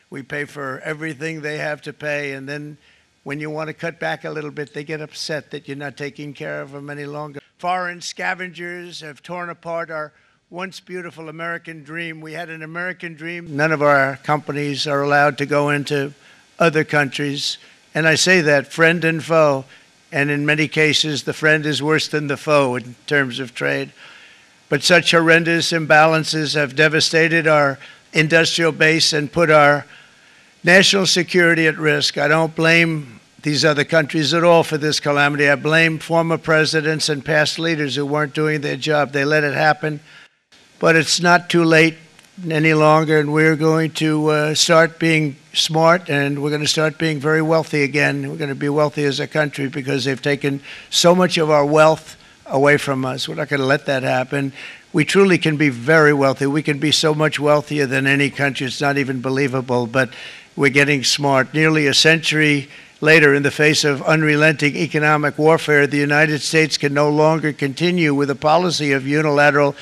We pay for everything they have to pay, and then when you want to cut back a little bit, they get upset that you're not taking care of them any longer. Foreign scavengers have torn apart our once beautiful American dream. We had an American dream. None of our companies are allowed to go into other countries. And I say that, friend and foe. And in many cases, the friend is worse than the foe in terms of trade. But such horrendous imbalances have devastated our industrial base and put our national security at risk. I don't blame these other countries at all for this calamity. I blame former presidents and past leaders who weren't doing their job. They let it happen. But it's not too late any longer, and we're going to start being smart, and we're going to start being very wealthy again. We're going to be wealthy as a country because they've taken so much of our wealth away from us. We're not going to let that happen. We truly can be very wealthy. We can be so much wealthier than any country. It's not even believable, but we're getting smart. Nearly a century later, in the face of unrelenting economic warfare, the United States can no longer continue with a policy of unilateral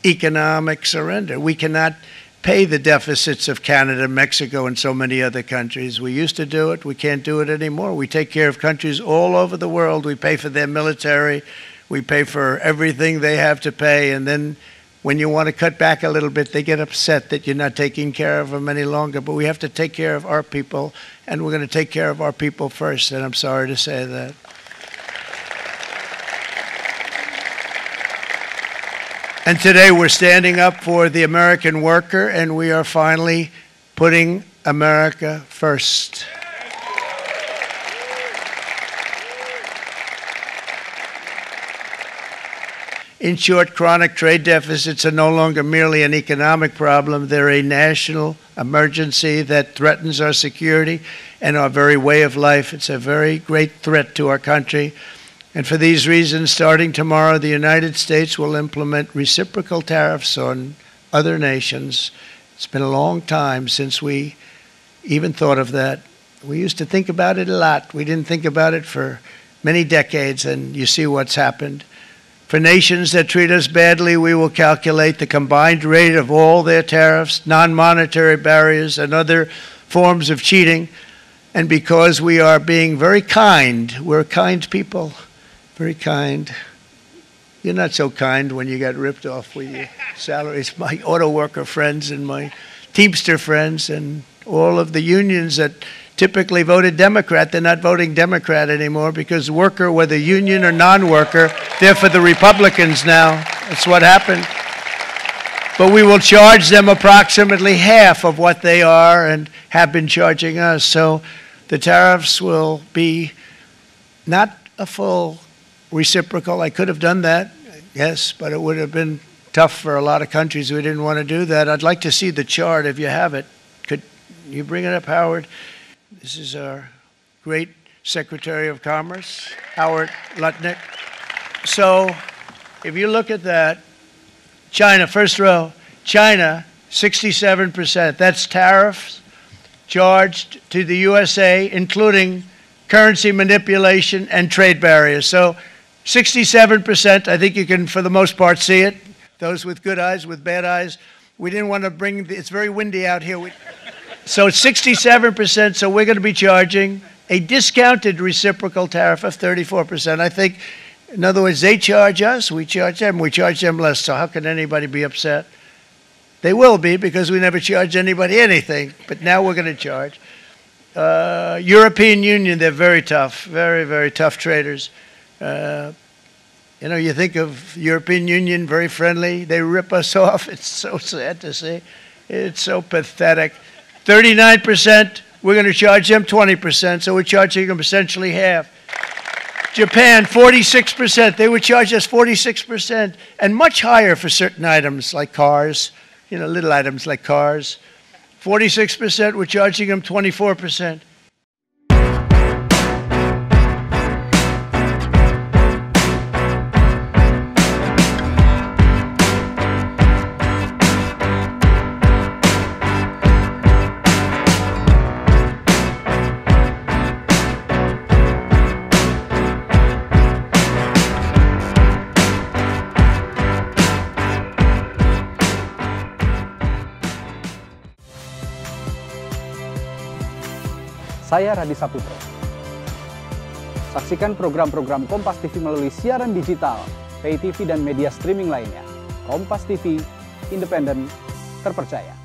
economic surrender. We cannot pay the deficits of Canada, Mexico, and so many other countries. We used to do it. We can't do it anymore. We take care of countries all over the world. We pay for their military. We pay for everything they have to pay. And then when you want to cut back a little bit, they get upset that you're not taking care of them any longer. But we have to take care of our people, and we're going to take care of our people first. And I'm sorry to say that. And today we're standing up for the American worker, and we are finally putting America first. In short, chronic trade deficits are no longer merely an economic problem. They're a national emergency that threatens our security and our very way of life. It's a very great threat to our country. And for these reasons, starting tomorrow, the United States will implement reciprocal tariffs on other nations. It's been a long time since we even thought of that. We used to think about it a lot. We didn't think about it for many decades, and you see what's happened. For nations that treat us badly, we will calculate the combined rate of all their tariffs, non-monetary barriers, and other forms of cheating. And because we are being very kind, we're kind people. Very kind. You're not so kind when you got ripped off with your salaries. My auto worker friends and my Teamster friends and all of the unions that typically voted Democrat, they're not voting Democrat anymore because worker, whether union or non-worker, they're for the Republicans now. That's what happened. But we will charge them approximately half of what they are and have been charging us. So the tariffs will be not a full reciprocal. I could have done that, yes, but it would have been tough for a lot of countries. We didn't want to do that. I'd like to see the chart if you have it. Could you bring it up, Howard? This is our great Secretary of Commerce, Howard Lutnick. So if you look at that, China, first row, China, 67%. That's tariffs charged to the USA, including currency manipulation and trade barriers. So 67%, I think you can, for the most part, see it. Those with good eyes, with bad eyes. We didn't want to bring, it's very windy out here. So it's 67%, so we're going to be charging a discounted reciprocal tariff of 34%. I think, in other words, they charge us, we charge them less. So how can anybody be upset? They will be because we never charge anybody anything, but now we're going to charge. European Union, they're very tough, very, very tough traders. You know, you think of European Union, very friendly. They rip us off. It's so sad to see. It's so pathetic. 39%, we're going to charge them 20%, so we're charging them essentially half. Japan, 46%. They would charge us 46%, and much higher for certain items like cars, you know, little items like cars. 46%, we're charging them 24%. Saya Radi Saputro. Saksikan program-program Kompas TV melalui siaran digital, pay TV dan media streaming lainnya. Kompas TV, independen, terpercaya.